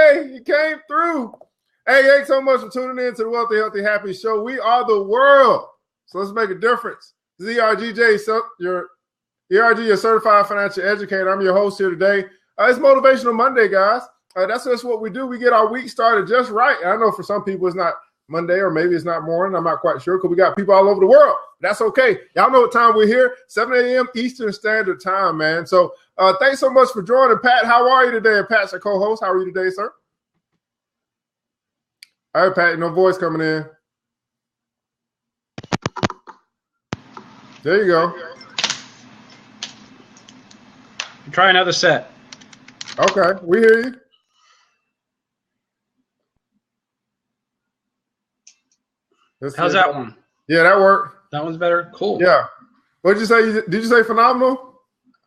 DJ. You came through. Hey, thanks so much for tuning in to the Wealthy, Healthy, Happy Show. We are the world. So let's make a difference. ERGJ, your certified financial educator. I'm your host here today. It's Motivational Monday, guys. That's just what we do. We get our week started just right. I know for some people it's not Monday or maybe it's not morning. I'm not quite sure because we got people all over the world. That's okay. Y'all know what time we're here, 7 a.m. Eastern Standard Time, man. So thanks so much for joining. Pat, how are you today? And Pat's your co-host. How are you today, sir? All right, Pat, no voice coming in. There you go. Try another set. Okay, we hear you. How's that one? Yeah, that worked. That one's better? Cool. Yeah. What did you say? Did you say phenomenal?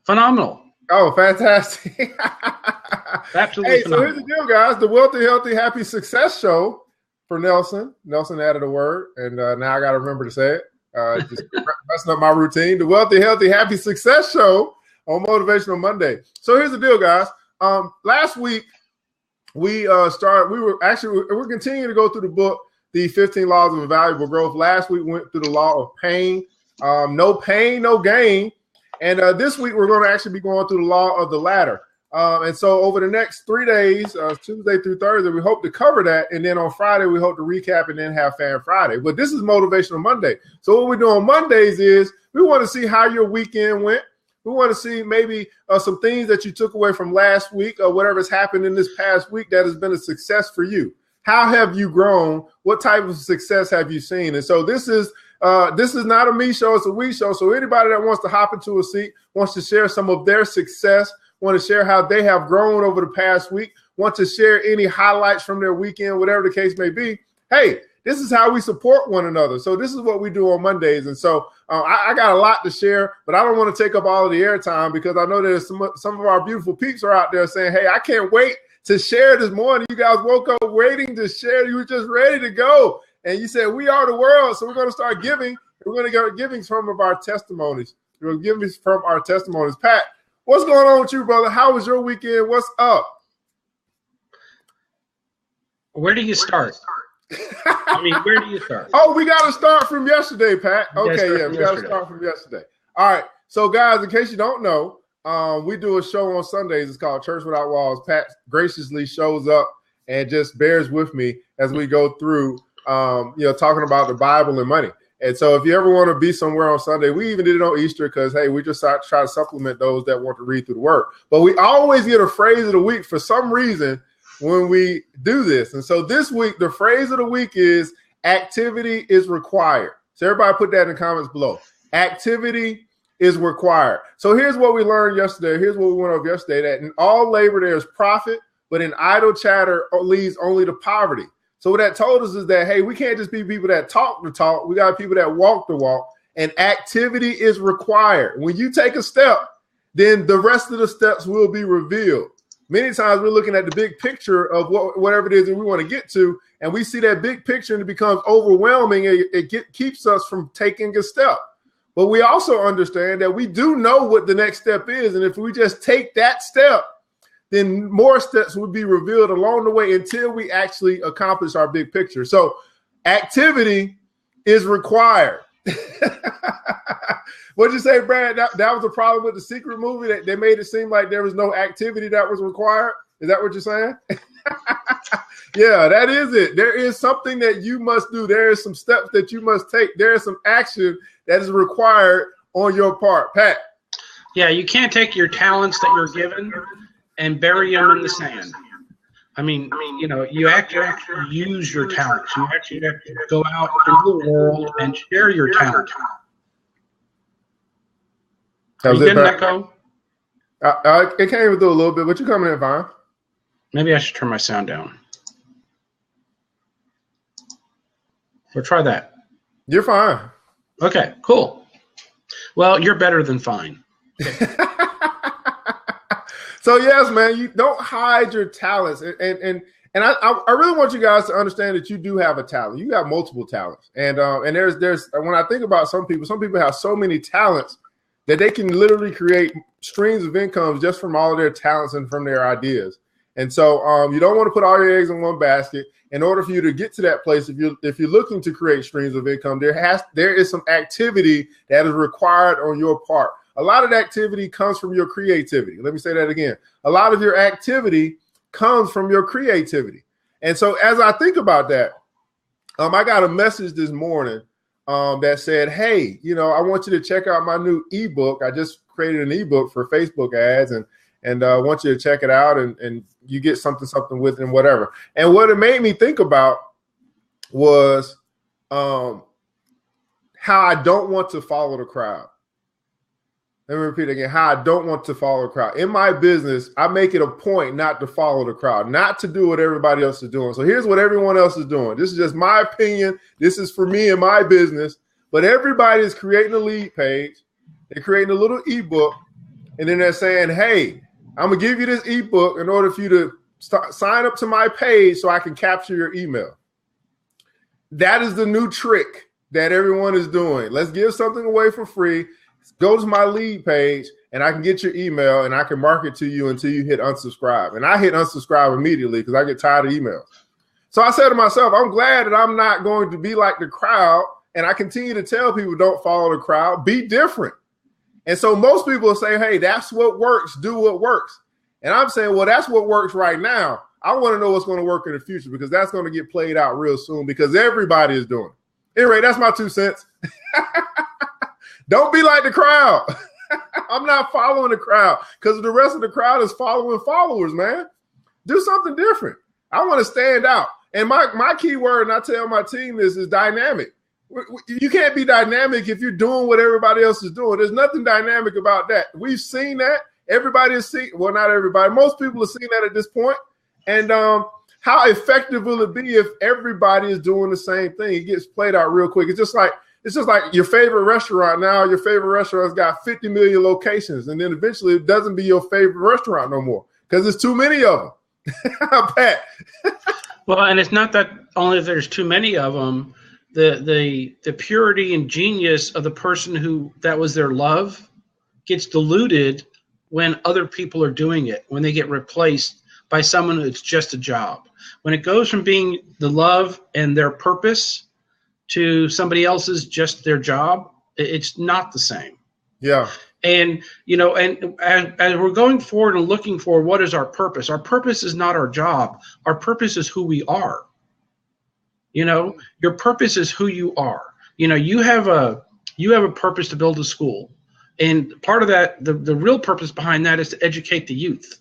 Phenomenal. Oh, fantastic. Absolutely Hey, phenomenal. so here's the deal, guys. The Wealthy, Healthy, Happy Success Show for Nelson. Nelson added a word, and now I got to remember to say it. Just messing up my routine. The Wealthy, Healthy, Happy Success Show on Motivational Monday. So here's the deal, guys. Last week, we're continuing to go through the book, The 15 Laws of Invaluable Growth. Last week, we went through the law of pain. No pain, no gain. And this week, we're going to actually be going through the law of the ladder. And so over the next 3 days, Tuesday through Thursday, we hope to cover that. And then on Friday, we hope to recap and then have Fan Friday. But this is Motivational Monday. So what we do on Mondays is we want to see how your weekend went. We want to see maybe some things that you took away from last week or whatever's happened in this past week that has been a success for you. How have you grown? What type of success have you seen? And so this is not a me show, it's a we show. So anybody that wants to hop into a seat, wants to share some of their success, want to share how they have grown over the past week, want to share any highlights from their weekend, whatever the case may be, hey, this is how we support one another. So this is what we do on Mondays. And so I got a lot to share, but I don't want to take up all of the airtime because I know there's some of our beautiful peeps are out there saying, hey, I can't wait to share this morning. You guys woke up waiting to share. You were just ready to go. And you said, we are the world. So we're going to start giving. We're going to go giving some of our testimonies. We're going to give from our testimonies. Pat, what's going on with you, brother? How was your weekend? What's up? Where do you start? I mean, where do you start? Oh, we got to start from yesterday, Pat. Okay, yeah, we got to start from yesterday. All right. So, guys, in case you don't know, we do a show on Sundays. It's called Church Without Walls. Pat graciously shows up and just bears with me as we go through, talking about the Bible and money. And so if you ever want to be somewhere on Sunday, we even did it on Easter because, hey, we just try to supplement those that want to read through the word. But we always get a phrase of the week for some reason when we do this. And so this week, the phrase of the week is activity is required. So everybody put that in the comments below. Activity is required. So here's what we learned yesterday. Here's what we went over yesterday, that in all labor there is profit, but in idle chatter leads only to poverty. So what that told us is that, hey, we can't just be people that talk the talk. We got people that walk the walk, and activity is required. When you take a step, then the rest of the steps will be revealed. Many times we're looking at the big picture of whatever it is that we want to get to, and we see that big picture and it becomes overwhelming. It keeps us from taking a step. But we also understand that we do know what the next step is, and if we just take that step, then more steps would be revealed along the way until we actually accomplish our big picture. So activity is required. What'd you say, Brad? That was the problem with the Secret movie, that they made it seem like there was no activity that was required. Is that what you're saying? Yeah, that is it. There is something that you must do. There is some steps that you must take. There is some action that is required on your part. Pat. Yeah, you can't take your talents that you're given and bury them in the sand. I mean, you actually use your talents. You actually have to go out into the world and share your talent. How's you it, getting an echo? It came even through a little bit, but you're coming in fine. Maybe I should turn my sound down. Or try that. You're fine. Okay, cool. Well, you're better than fine. Okay. So yes, man, you don't hide your talents, and I really want you guys to understand that you do have a talent. You have multiple talents, and there's when I think about some people have so many talents that they can literally create streams of income just from all of their talents and from their ideas. And so you don't want to put all your eggs in one basket. In order for you to get to that place, if you're looking to create streams of income, there is some activity that is required on your part. A lot of the activity comes from your creativity. Let me say that again. A lot of your activity comes from your creativity. And so as I think about that, I got a message this morning that said, hey, I want you to check out my new ebook. I just created an ebook for Facebook ads, and I want you to check it out, and you get something with it and whatever. And what it made me think about was how I don't want to follow the crowd. Let me repeat again, how I don't want to follow the crowd. In my business, I make it a point not to follow the crowd, not to do what everybody else is doing. So here's what everyone else is doing. This is just my opinion. This is for me and my business. But everybody is creating a lead page. They're creating a little ebook. And then they're saying, hey, I'm going to give you this ebook in order for you to sign up to my page so I can capture your email. That is the new trick that everyone is doing. Let's give something away for free. Go to my lead page and I can get your email and I can market to you until you hit unsubscribe. And I hit unsubscribe immediately because I get tired of emails. So I said to myself, I'm glad that I'm not going to be like the crowd. And I continue to tell people, don't follow the crowd, be different. And so most people will say, hey, that's what works. Do what works. And I'm saying, well, that's what works right now. I want to know what's going to work in the future because that's going to get played out real soon because everybody is doing it. Anyway, that's my 2 cents. Don't be like the crowd. I'm not following the crowd because the rest of the crowd is following followers, man. Do something different. I want to stand out. And my key word, and I tell my team this, is dynamic. You can't be dynamic if you're doing what everybody else is doing. There's nothing dynamic about that. We've seen that. Everybody has seen, well, not everybody. Most people have seen that at this point. And how effective will it be if everybody is doing the same thing? It gets played out real quick. It's just like your favorite restaurant now. Your favorite restaurant's got 50 million locations, and then eventually it doesn't be your favorite restaurant no more because there's too many of them. Pat. Well, and it's not that only that there's too many of them. The purity and genius of the person that was their love gets diluted when other people are doing it, when they get replaced by someone who's just a job. When it goes from being the love and their purpose to somebody else's just their job, it's not the same. Yeah. And, and as we're going forward and looking for what is our purpose is not our job. Our purpose is who we are. Your purpose is who you are. You have a purpose to build a school. And part of that, the real purpose behind that is to educate the youth.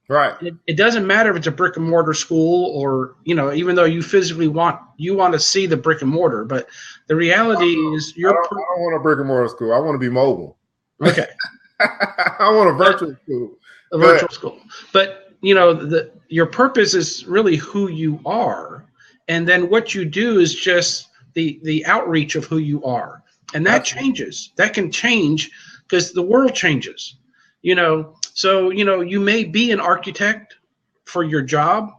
Right. It doesn't matter if it's a brick and mortar school or, even though you physically want to see the brick and mortar, but the reality is I don't want a brick and mortar school. I want to be mobile. Okay. I want a virtual school. A virtual school. But, your purpose is really who you are. And then what you do is just the outreach of who you are. And that changes. That can change because the world changes, So, you may be an architect for your job,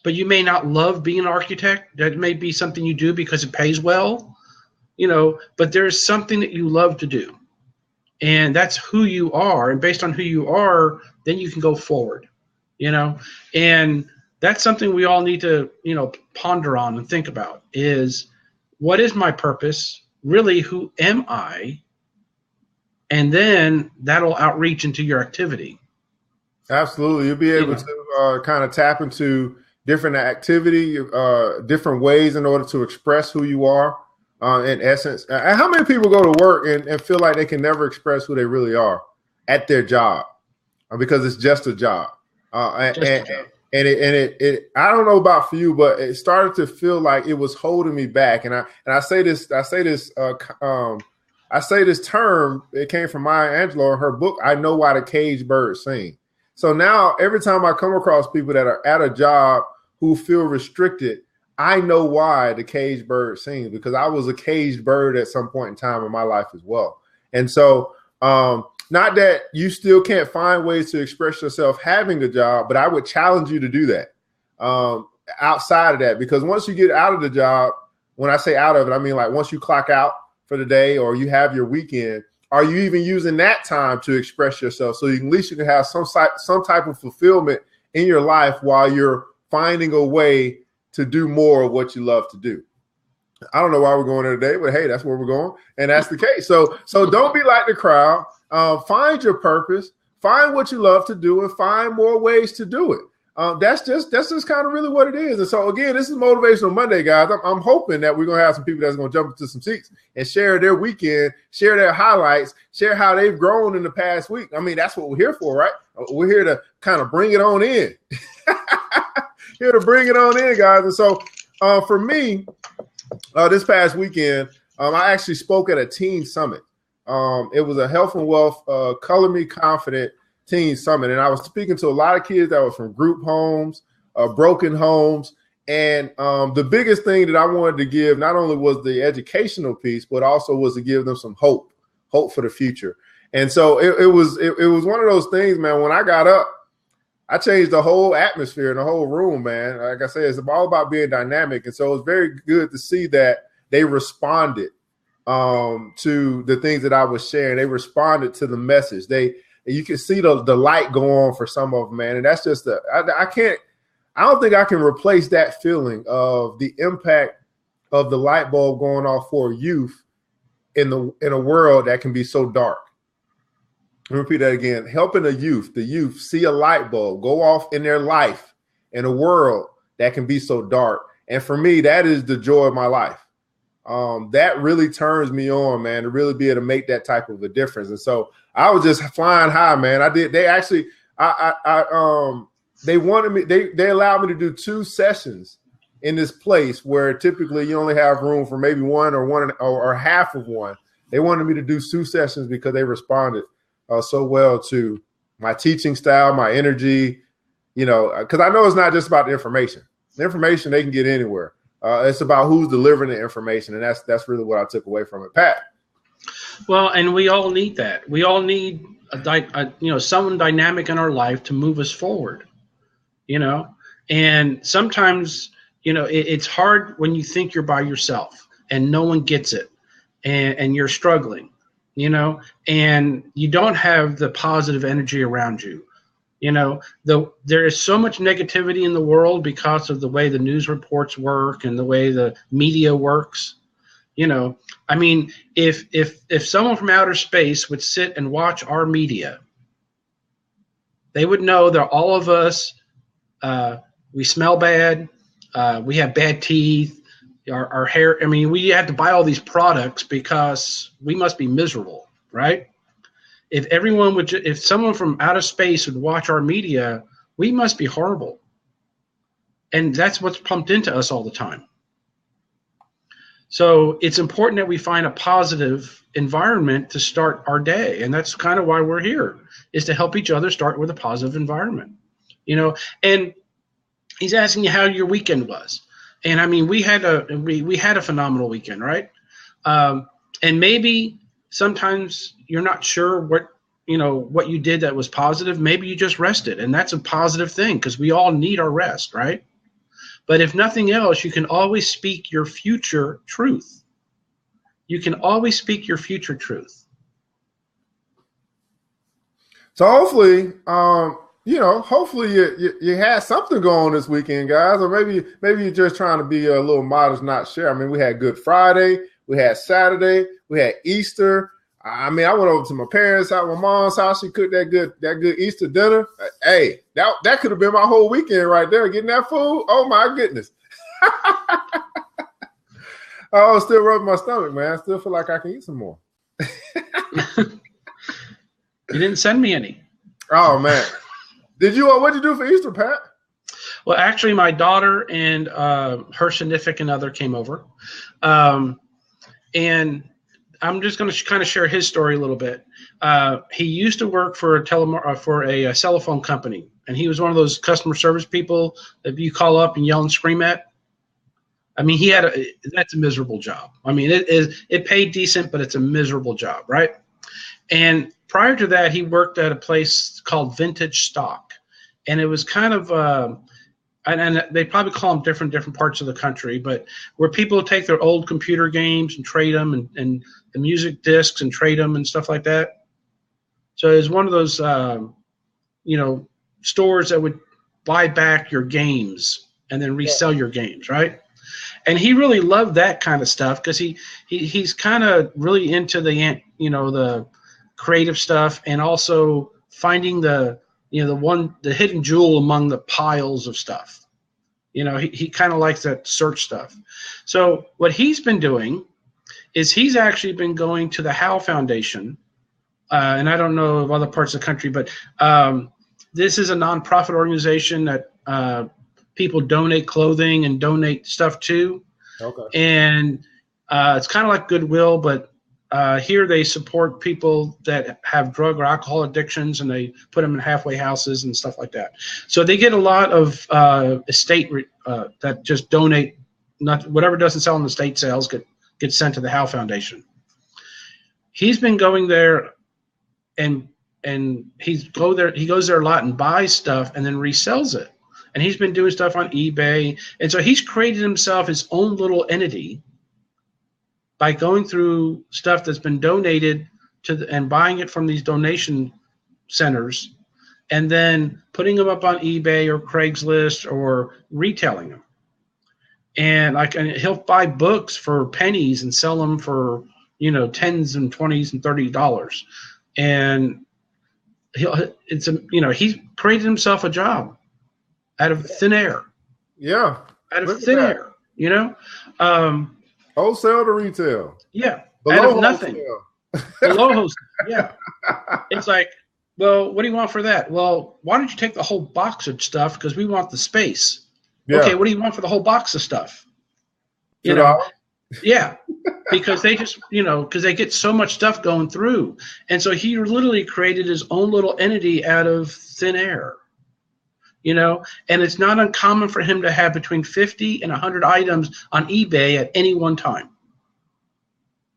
but you may not love being an architect. That may be something you do because it pays well, but there's something that you love to do. And that's who you are. And based on who you are, then you can go forward, and that's something we all need to, ponder on and think about is what is my purpose? Really, who am I? And then that'll outreach into your activity. Absolutely. You'll be able to kind of tap into different activity, different ways in order to express who you are in essence. And how many people go to work and feel like they can never express who they really are at their job because it's just a job? And it I don't know about for you, but it started to feel like it was holding me back. And I say this term, it came from Maya Angelou in her book, I Know Why the Caged Birds Sing. So now every time I come across people that are at a job who feel restricted, I know why the caged bird sings because I was a caged bird at some point in time in my life as well. And so not that you still can't find ways to express yourself having a job, but I would challenge you to do that outside of that, because once you get out of the job, when I say out of it, I mean like once you clock out for the day or you have your weekend, are you even using that time to express yourself? So at least you can have some type of fulfillment in your life while you're finding a way to do more of what you love to do. I don't know why we're going there today, but hey, that's where we're going. And that's the case. So don't be like the crowd. Find your purpose, find what you love to do, and find more ways to do it. That's just kind of really what it is. And so again, this is Motivational Monday, guys. I'm hoping that we're going to have some people that's going to jump into some seats and share their weekend, share their highlights, share how they've grown in the past week. I mean, that's what we're here for, right? We're here to kind of bring it on in. Here to bring it on in, guys. And so for me, this past weekend, I actually spoke at a teen summit. It was a health and wealth, Color Me Confident Teen Summit. And I was speaking to a lot of kids that was from group homes, broken homes. And the biggest thing that I wanted to give not only was the educational piece, but also was to give them some hope for the future. And so it was one of those things, man. When I got up, I changed the whole atmosphere in the whole room, man. Like I said, it's all about being dynamic. And so it was very good to see that they responded to the things that I was sharing. They responded to the message. You can see the light go on for some of them, man. And that's just I don't think I can replace that feeling of the impact of the light bulb going off for youth in a world that can be so dark. Let me repeat that again. Helping the youth see a light bulb go off in their life in a world that can be so dark. And for me, that is the joy of my life. That really turns me on, man, to really be able to make that type of a difference. And so I was just flying high, man. They wanted me, they allowed me to do 2 sessions in this place where typically you only have room for maybe one or half of one. They wanted me to do 2 sessions because they responded so well to my teaching style, my energy, because I know it's not just about the information. The information they can get anywhere. It's about who's delivering the information, and that's really what I took away from it, Pat. Well, and we all need that. We all need someone dynamic in our life to move us forward. And sometimes it's hard when you think you're by yourself and no one gets it, and you're struggling. And you don't have the positive energy around you. There is so much negativity in the world because of the way the news reports work and the way the media works. I mean, if someone from outer space would sit and watch our media, they would know that all of us, we smell bad, we have bad teeth, our hair. I mean, we have to buy all these products because we must be miserable, right? If someone from outer space would watch our media, we must be horrible. And that's what's pumped into us all the time. So it's important that we find a positive environment to start our day. And that's kind of why we're here, is to help each other start with a positive environment. And he's asking you how your weekend was. And I mean, we had a phenomenal weekend, right? And maybe sometimes you're not sure what you did that was positive. Maybe you just rested, and that's a positive thing because we all need our rest, right? But if nothing else, you can always speak your future truth. You can always speak your future truth. So hopefully, hopefully you had something going on this weekend, guys, or maybe you're just trying to be a little modest, not share. I mean, we had Good Friday, we had Saturday, we had Easter. I mean, I went over to my parents' house, my mom's house. She cooked that good Easter dinner. Hey, that could have been my whole weekend right there, getting that food. Oh my goodness! I was still rubbing my stomach, man. I still feel like I can eat some more. You didn't send me any. Oh man, did you? What'd you do for Easter, Pat? Well, actually, my daughter and her significant other came over, and I'm just going to kind of share his story a little bit. He used to work for a cell phone company, and he was one of those customer service people that you call up and yell and scream at. I mean, that's a miserable job. I mean, it paid decent, but it's a miserable job, right? And prior to that, he worked at a place called Vintage Stock, and it was kind of and they probably call them different parts of the country, but where people take their old computer games and trade them, and the music discs and trade them and stuff like that. So it's one of those, stores that would buy back your games and then resell your games, right? And he really loved that kind of stuff because he's kind of really into the creative stuff, and also finding the hidden jewel among the piles of stuff. He kind of likes that search stuff. So what he's been doing is he's actually been going to the Howe Foundation, and I don't know of other parts of the country, but this is a nonprofit organization that people donate clothing and donate stuff to. Okay. And it's kind of like Goodwill, but here they support people that have drug or alcohol addictions, and they put them in halfway houses and stuff like that. So they get a lot of estate that just donate, whatever doesn't sell in the estate sales gets sent to the Howe Foundation. He's been going there, and he goes there a lot and buys stuff and then resells it. And he's been doing stuff on eBay. And so he's created himself his own little entity by going through stuff that's been donated and buying it from these donation centers, and then putting them up on eBay or Craigslist or retailing them. And he'll buy books for pennies and sell them for, $10s and $20s and $30. And he's created himself a job out of thin air. Yeah. Out of thin air, Wholesale to retail. Yeah. Below out of nothing. Below wholesale. Yeah. It's like, well, what do you want for that? Well, why don't you take the whole box of stuff, because we want the space. Yeah. Okay, what do you want for the whole box of stuff? Yeah. Because they just, because they get so much stuff going through. And so he literally created his own little entity out of thin air. And it's not uncommon for him to have between 50 and 100 items on eBay at any one time.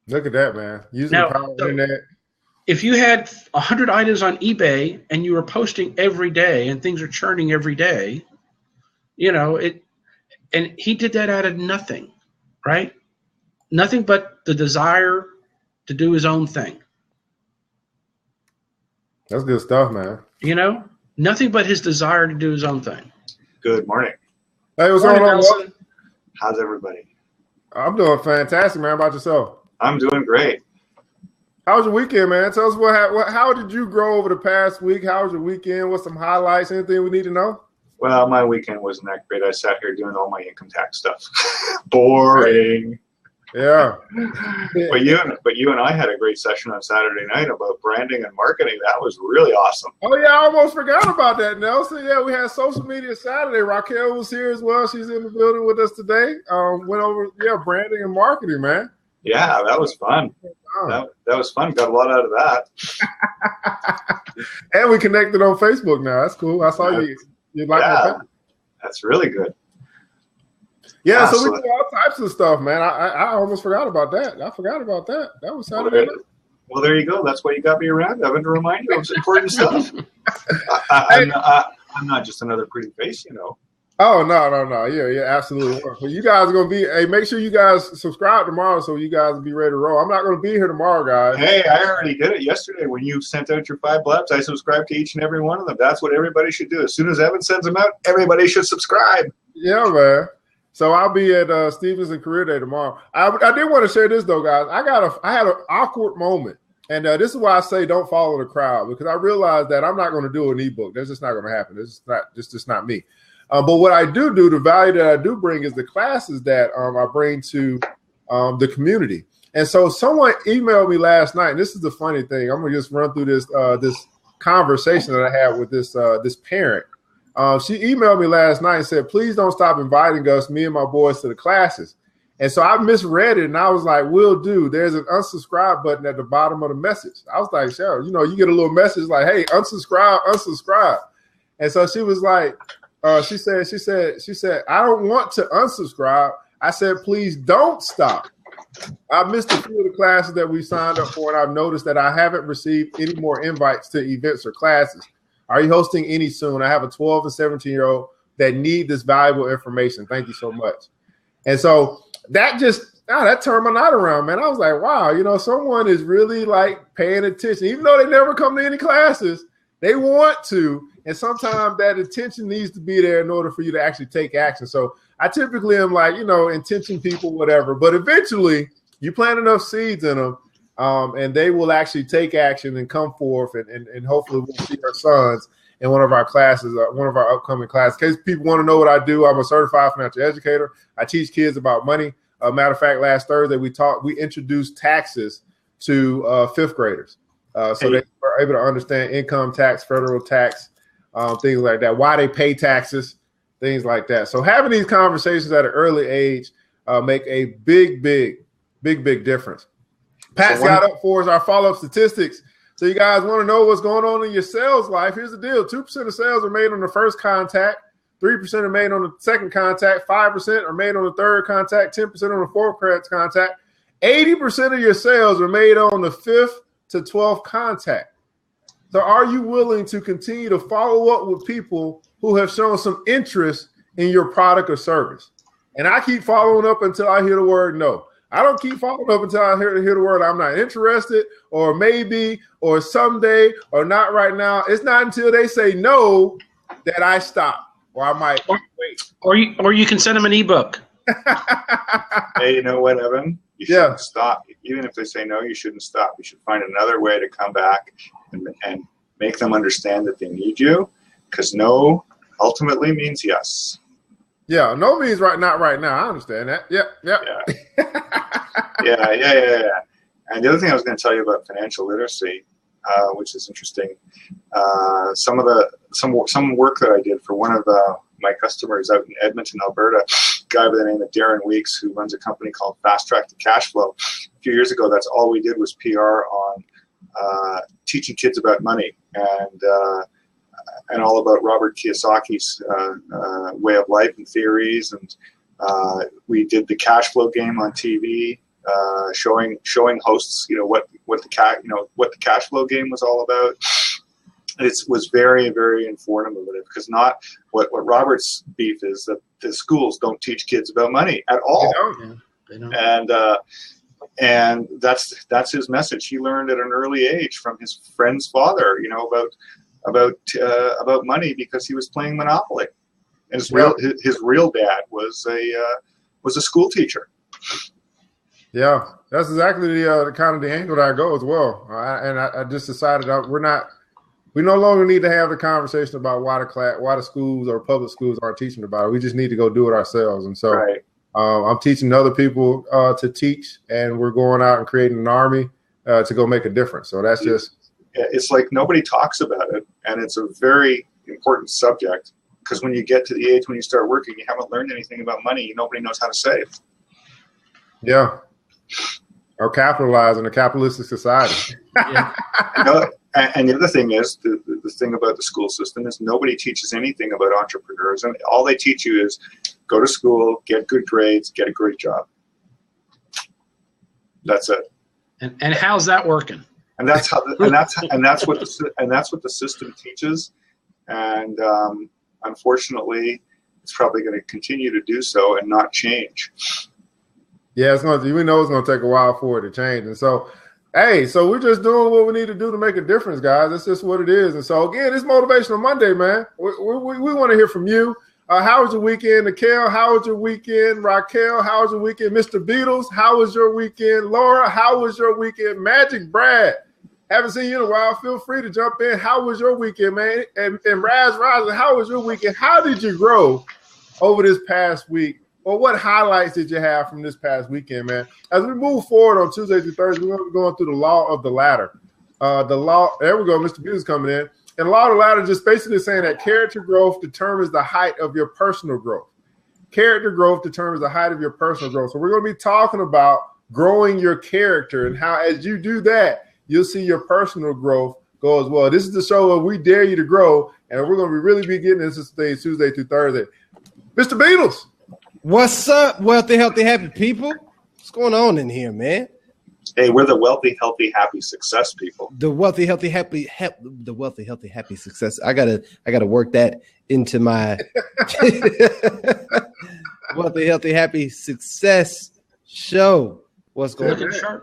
Look at that, man. Using the power of the internet. If you had 100 items on eBay and you were posting every day and things are churning every day, and he did that out of nothing, right? Nothing but the desire to do his own thing. That's good stuff, man. Nothing but his desire to do his own thing. Good morning. Hey, what's going on, Nelson? How's everybody? I'm doing fantastic, man. How about yourself? I'm doing great. How was your weekend, man? Tell us how did you grow over the past week? How was your weekend? What's some highlights? Anything we need to know? Well, my weekend wasn't that great. I sat here doing all my income tax stuff. Boring. Yeah. But you and I had a great session on Saturday night about branding and marketing. That was really awesome. Oh yeah, I almost forgot about that, Nelson. Yeah, we had social media Saturday. Raquel was here as well. She's in the building with us today. Went over branding and marketing, man. Yeah, that was fun. That was fun. Got a lot out of that. And we connected on Facebook now. That's cool. I saw you like my page. That's really good. Yeah, so we do all types of stuff, man. I almost forgot about that. I forgot about that. That was Saturday night. Well, there you go. That's why you got me around, Evan, to remind you of important stuff. I'm not just another pretty face, Oh, no. Yeah, absolutely. Well, you guys are going to be, hey, make sure you guys subscribe tomorrow so you guys will be ready to roll. I'm not going to be here tomorrow, guys. Hey, I already did it yesterday when you sent out your 5 blabs. I subscribed to each and every one of them. That's what everybody should do. As soon as Evan sends them out, everybody should subscribe. Yeah, man. So I'll be at Stevenson Career Day tomorrow. I did want to share this though, guys. I had an awkward moment, and this is why I say don't follow the crowd, because I realized that I'm not going to do an ebook. That's just not going to happen. It's just not me. But what I do, the value that I do bring is the classes that I bring to the community. And so someone emailed me last night, and this is the funny thing. I'm going to just run through this conversation that I had with this parent. She emailed me last night and said, please don't stop inviting us, me and my boys, to the classes. And so I misread it, and I was like, will do. There's an unsubscribe button at the bottom of the message. I was like, Cheryl, you get a little message like, hey, unsubscribe. And so she was like, she said, I don't want to unsubscribe. I said, please don't stop. I missed a few of the classes that we signed up for, and I've noticed that I haven't received any more invites to events or classes. Are you hosting any soon? I have a 12 and 17-year-old that need this valuable information. Thank you so much. And so that turned my night around, man. I was like, wow, someone is really like paying attention, even though they never come to any classes. They want to, and sometimes that attention needs to be there in order for you to actually take action. So I typically am like, intention people, whatever. But eventually, you plant enough seeds in them, and they will actually take action and come forth, and hopefully we'll see our sons in one of our classes, one of our upcoming classes. In case people want to know what I do, I'm a certified financial educator. I teach kids about money. Matter of fact, last Thursday we introduced taxes to fifth graders. So they were able to understand income tax, federal tax, things like that, why they pay taxes, things like that. So having these conversations at an early age make a big difference. Pat's got up for us our follow-up statistics. So you guys want to know what's going on in your sales life. Here's the deal. 2% of sales are made on the first contact. 3% are made on the second contact. 5% are made on the third contact. 10% on the fourth contact. 80% of your sales are made on the 5th to 12th contact. So are you willing to continue to follow up with people who have shown some interest in your product or service? And I keep following up until I hear the word no. I don't keep following up until I hear the word I'm not interested, or maybe, or someday, or not right now. It's not until they say no that I stop, or I might wait. Or you can send them an ebook. Hey, you know what, Evan? You shouldn't stop. Even if they say no, you shouldn't stop. You should find another way to come back and make them understand that they need you, because no ultimately means yes. Yeah, no means not right now. I understand that. Yep. Yeah. And the other thing I was going to tell you about financial literacy, which is interesting, some work that I did for one of my customers out in Edmonton, Alberta, a guy by the name of Darren Weeks, who runs a company called Fast Track to Cash Flow. A few years ago, that's all we did was PR on teaching kids about money and all about Robert Kiyosaki's way of life and theories. And we did the cash flow game on TV, showing hosts, what the cash flow game was all about. It was very, very informative, because not what Robert's beef is that the schools don't teach kids about money at all. They don't. And that's his message. He learned at an early age from his friend's father, about money, because he was playing Monopoly. And his real dad was a school teacher. Yeah, that's exactly the kind of the angle that I go as well. I just decided we no longer need to have the conversation about why the schools or public schools aren't teaching about it. We just need to go do it ourselves. And so I'm teaching other people to teach, and we're going out and creating an army to go make a difference. So that's just. It's like nobody talks about it, and it's a very important subject, because when you get to the age when you start working, you haven't learned anything about money. Nobody knows how to save. Yeah. Or capitalize in a capitalistic society. Yeah. And the other thing is, the thing about the school system is nobody teaches anything about entrepreneurs. And all they teach you is go to school, get good grades, get a great job. That's it. And how's that working? And that's what the system teaches. And unfortunately, it's probably going to continue to do so and not change. Yeah, we know it's going to take a while for it to change. And so, so we're just doing what we need to do to make a difference, guys. That's just what it is. And so, again, it's Motivational Monday, man. We want to hear from you. How was your weekend, Nikhil? How was your weekend, Raquel? How was your weekend, Mr. Beatles? How was your weekend, Laura? How was your weekend, Magic Brad? Haven't seen you in a while. Feel free to jump in. How was your weekend, man? And Raz Rising, how was your weekend? How did you grow over this past week? Or what highlights did you have from this past weekend, man? As we move forward on Tuesday through Thursday, we're going to be going through the law of the ladder. There we go. Mr. Beatles coming in. And the law of the ladder is just basically saying that character growth determines the height of your personal growth. Character growth determines the height of your personal growth. So we're going to be talking about growing your character and how, as you do that, you'll see your personal growth go as well. This is the show where we dare you to grow, and we're going to really be getting into this Tuesday through Thursday. Mr. Beatles. What's up, wealthy, healthy, happy people? What's going on in here, man? Hey, we're the wealthy, healthy, happy success people. The wealthy, healthy, happy, the wealthy, healthy, happy success. I gotta work that into my wealthy, healthy, happy success show. What's going on?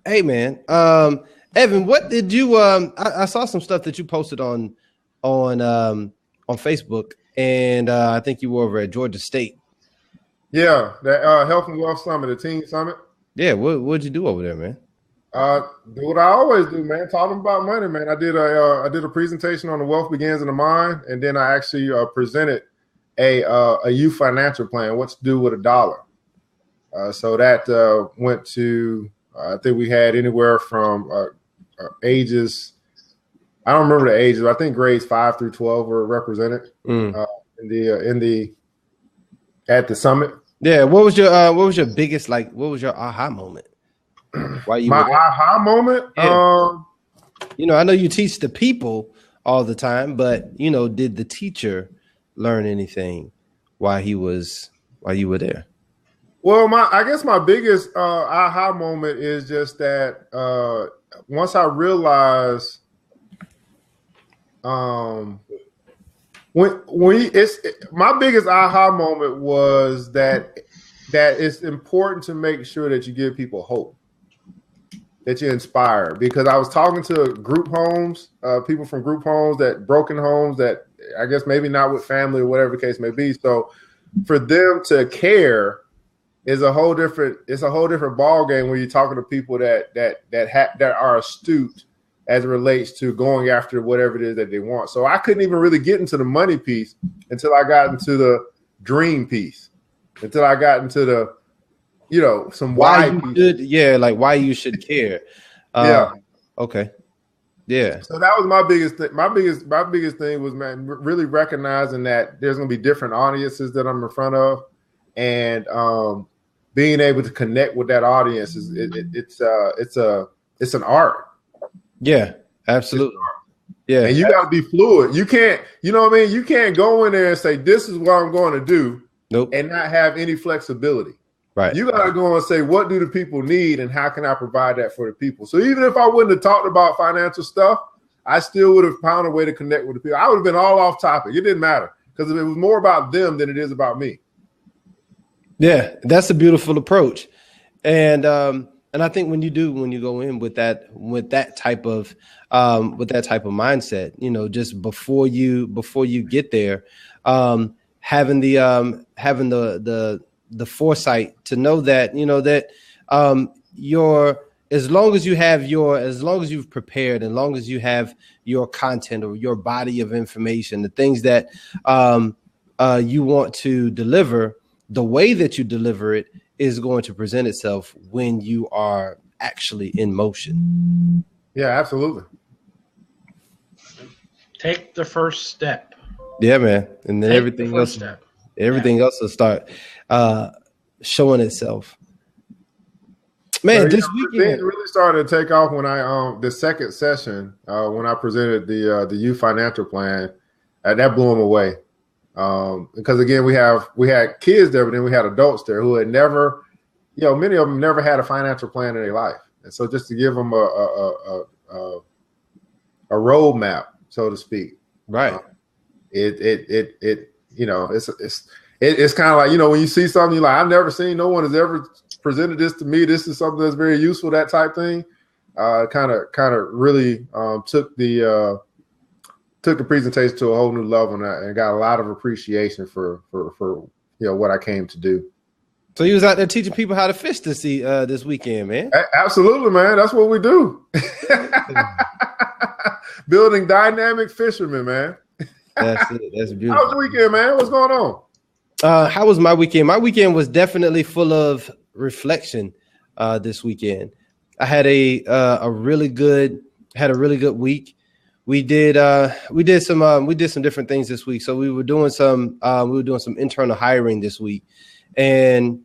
Hey man, Evan, what did you? I saw some stuff that you posted on Facebook, and I think you were over at Georgia State. Yeah, that Health and Wealth Summit, the Teen Summit. Yeah, what'd you do over there, man? Do what I always do, man. Talk them about money, man. I did a presentation on the wealth begins in the mind, and then I actually presented a youth financial plan, what to do with $1. So that went to I think we had anywhere from ages. I don't remember the ages. I think grades 5 through 12 were represented at the summit. Yeah, what was your biggest, like, what was your aha moment? Why you? My aha moment? Yeah. I know you teach the people all the time, but did the teacher learn anything while you were there? Well, I guess my biggest aha moment is just that once I realized my biggest aha moment was that it's important to make sure that you give people hope, that you inspire. Because I was talking to group homes, people from group homes, that broken homes, that I guess maybe not with family or whatever the case may be. So for them to care is a whole different ball game when you're talking to people that are astute as it relates to going after whatever it is that they want. So I couldn't even really get into the money piece until I got into the dream piece, until I got into the, some why why you should care. Yeah. Okay. Yeah. So that was my biggest thing. My biggest thing was, man, really recognizing that there's going to be different audiences that I'm in front of, and being able to connect with that audience it's an art. Yeah, absolutely. Yeah. And you got to be fluid. You can't, you can't go in there and say, this is what I'm going to do. Nope. And not have any flexibility. Right. You got to go and say, what do the people need and how can I provide that for the people? So even if I wouldn't have talked about financial stuff, I still would have found a way to connect with the people. I would have been all off topic. It didn't matter because it was more about them than it is about me. Yeah, that's a beautiful approach. And I think when you go in with that type of mindset, just before you get there, having the foresight to know that as long as you've prepared, as long as you have your content or your body of information, the things that you want to deliver, the way that you deliver it is going to present itself when you are actually in motion. Yeah, absolutely. Take the first step. Yeah, man. And then everything else will start showing itself. Man, this weekend it really started to take off when I the second session when I presented the youth financial plan, that blew them away. Because again, we had kids there, but then we had adults there who had never, many of them never had a financial plan in their life, and so just to give them a roadmap, so to speak, right? It's kind of like, when you see something, you're like, I've never seen, no one has ever presented this to me. This is something that's very useful, that type thing. Kind of really took the presentation to a whole new level, and got a lot of appreciation for what I came to do. So you was out there teaching people how to fish this weekend, man. Absolutely, man. That's what we do. Building dynamic fishermen, man. That's it. That's beautiful. How was the weekend, man? What's going on? How was my weekend? My weekend was definitely full of reflection. This weekend, I had a really good week. We did some different things this week. So we were doing some internal hiring this week, and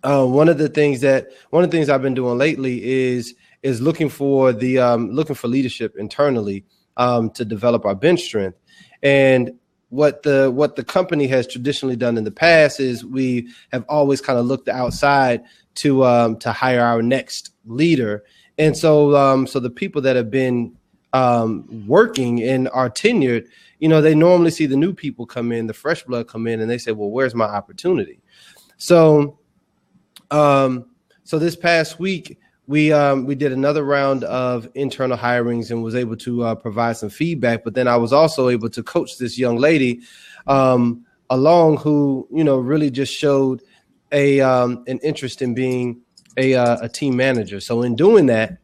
one of the things I've been doing lately is looking for leadership internally to develop our bench strength. And what the company has traditionally done in the past is we have always kind of looked outside to hire our next leader. And so so the people that have been working and are tenured, you know, they normally see the new people come in, the fresh blood come in, and they say, well, where's my opportunity? So so this past week, we did another round of internal hirings and was able to provide some feedback. But then I was also able to coach this young lady along who, you know, really just showed an interest in being a team manager. So in doing that,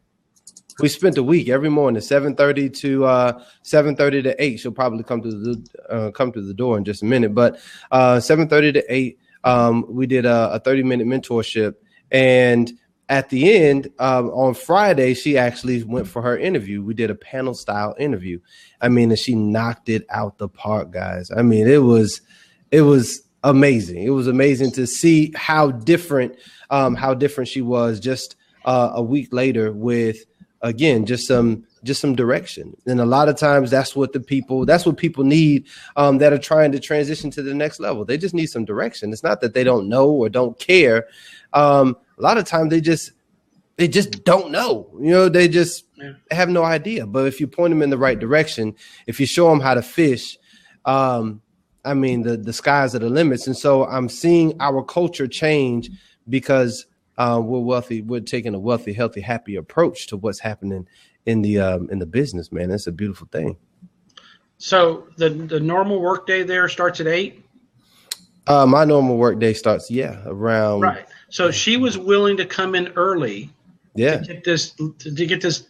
we spent a week every morning, 7:30 to 8. She'll probably come to the door in just a minute, but 7:30 to 8, we did a 30-minute mentorship. And at the end, on Friday, she actually went for her interview. We did a panel style interview. I mean, and she knocked it out the park, guys. I mean, it was amazing. It was amazing to see how different she was just a week later with, again, just some direction. And a lot of times that's what people need that are trying to transition to the next level. They just need some direction. It's not that they don't know or don't care. A lot of times they just don't know, you know, they just have no idea. But if you point them in the right direction, if you show them how to fish, I mean, the skies are the limits. And so I'm seeing our culture change because we're wealthy. We're taking a wealthy, healthy, happy approach to what's happening in the business, man. It's a beautiful thing. So the normal work day there starts at 8? My normal work day starts, around. Right. So she was willing to come in early to get this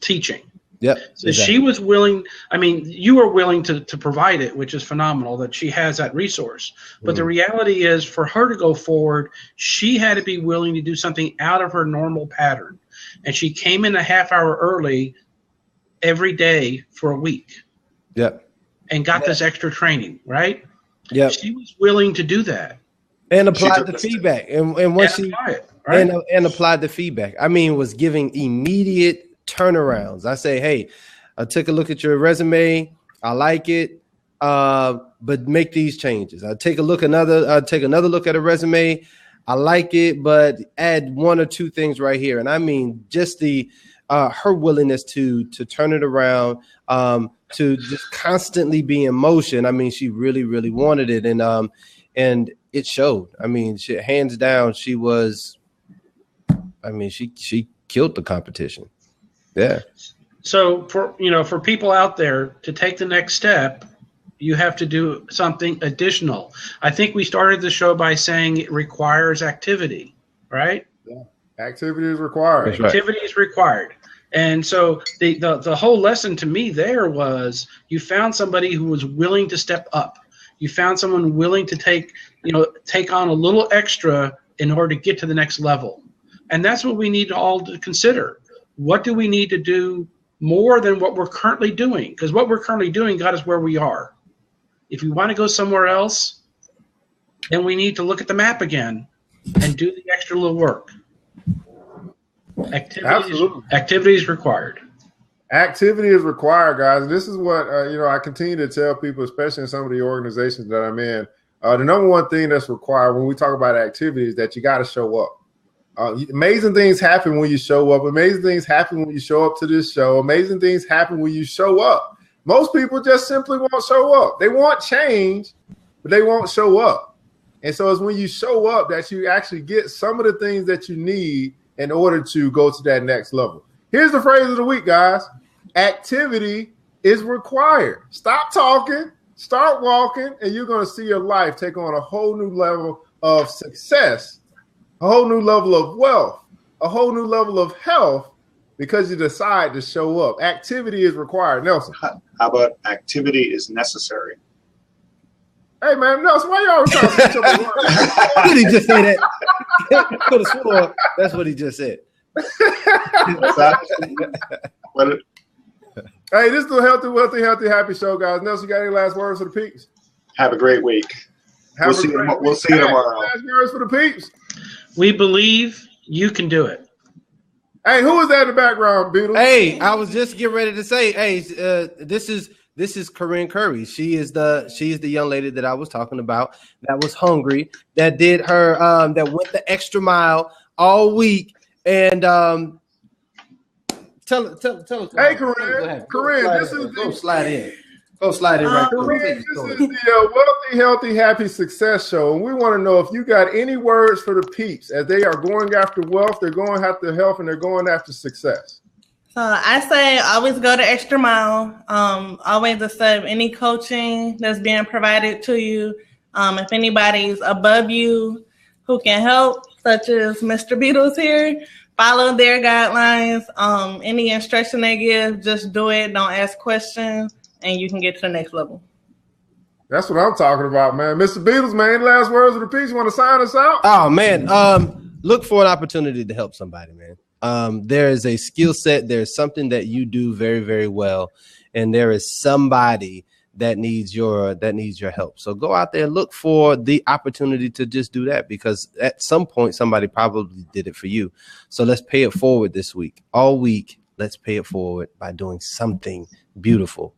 teaching. Yep. So exactly. She was willing. I mean, you were willing to provide it, which is phenomenal that she has that resource. But the reality is, for her to go forward, she had to be willing to do something out of her normal pattern. And she came in a half hour early every day for a week. Yep. And got this extra training, right? Yeah. She was willing to do that. And applied the feedback. And once she applied the feedback. I mean, was giving immediate turnarounds. I say, hey, I took a look at your resume. I like it. But make these changes. I take another look at a resume. I like it, but add one or two things right here. And I mean, just her willingness to turn it around, to just constantly be in motion. I mean, she really, really wanted it. And it showed. I mean, hands down, she killed the competition. Yeah. So for people out there to take the next step, you have to do something additional. I think we started the show by saying it requires activity, right? Yeah. Activity is required. Activity is required. And so the whole lesson to me there was you found somebody who was willing to step up. You found someone willing to take on a little extra in order to get to the next level. And that's what we need to all consider. What do we need to do more than what we're currently doing? Because what we're currently doing got us where we are. If we want to go somewhere else, then we need to look at the map again and do the extra little work. Activity is required. Activity is required, guys. This is what I continue to tell people, especially in some of the organizations that I'm in. The number one thing that's required when we talk about activity is that you got to show up. Amazing things happen when you show up. Amazing things happen when you show up to this show. Amazing things happen when you show up. Most people just simply won't show up. They want change, but they won't show up. And so it's when you show up that you actually get some of the things that you need in order to go to that next level. Here's the phrase of the week, guys. Activity is required. Stop talking, start walking, and you're going to see your life take on a whole new level of success, a whole new level of wealth, a whole new level of health, because you decide to show up. Activity is required. Nelson. How about activity is necessary? Hey, man, Nelson, why you always trying to switch up the word? Did he just say that? Could have sworn that's what he just said. Hey, this is the Healthy, Wealthy, Healthy, Happy show, guys. Nelson, you got any last words for the peeps? Have a great week. We'll see you tomorrow. Last words for the peeps. We believe you can do it. Hey, who is that in the background, Beatles? Hey, I was just getting ready to say, this is Corinne Curry. She is the young lady that I was talking about that was hungry, that did her that went the extra mile all week. And tell us. Hey, Corinne, this is go slide in. Go slide in right Corinne, this is the Wealthy, Healthy, Happy Success Show. And we want to know if you got any words for the peeps as they are going after wealth, they're going after health, and they're going after success. So I say always go the extra mile. Always accept any coaching that's being provided to you. If anybody's above you who can help, such as Mr. Beatles here, follow their guidelines. Any instruction they give, just do it. Don't ask questions, and you can get to the next level. That's what I'm talking about, man. Mr. Beatles, man, last words of the piece. You want to sign us out? Oh, man. Look for an opportunity to help somebody, man. There is a skill set. There's something that you do very, very well, and there is somebody that needs your help. So go out there, look for the opportunity to just do that, because at some point somebody probably did it for you. So let's pay it forward this week. All week, let's pay it forward by doing something beautiful.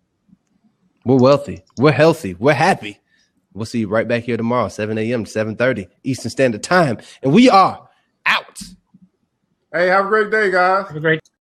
We're wealthy. We're healthy. We're happy. We'll see you right back here tomorrow, 7 a.m. to 7:30 Eastern Standard Time. And we are out. Hey, have a great day, guys. Have a great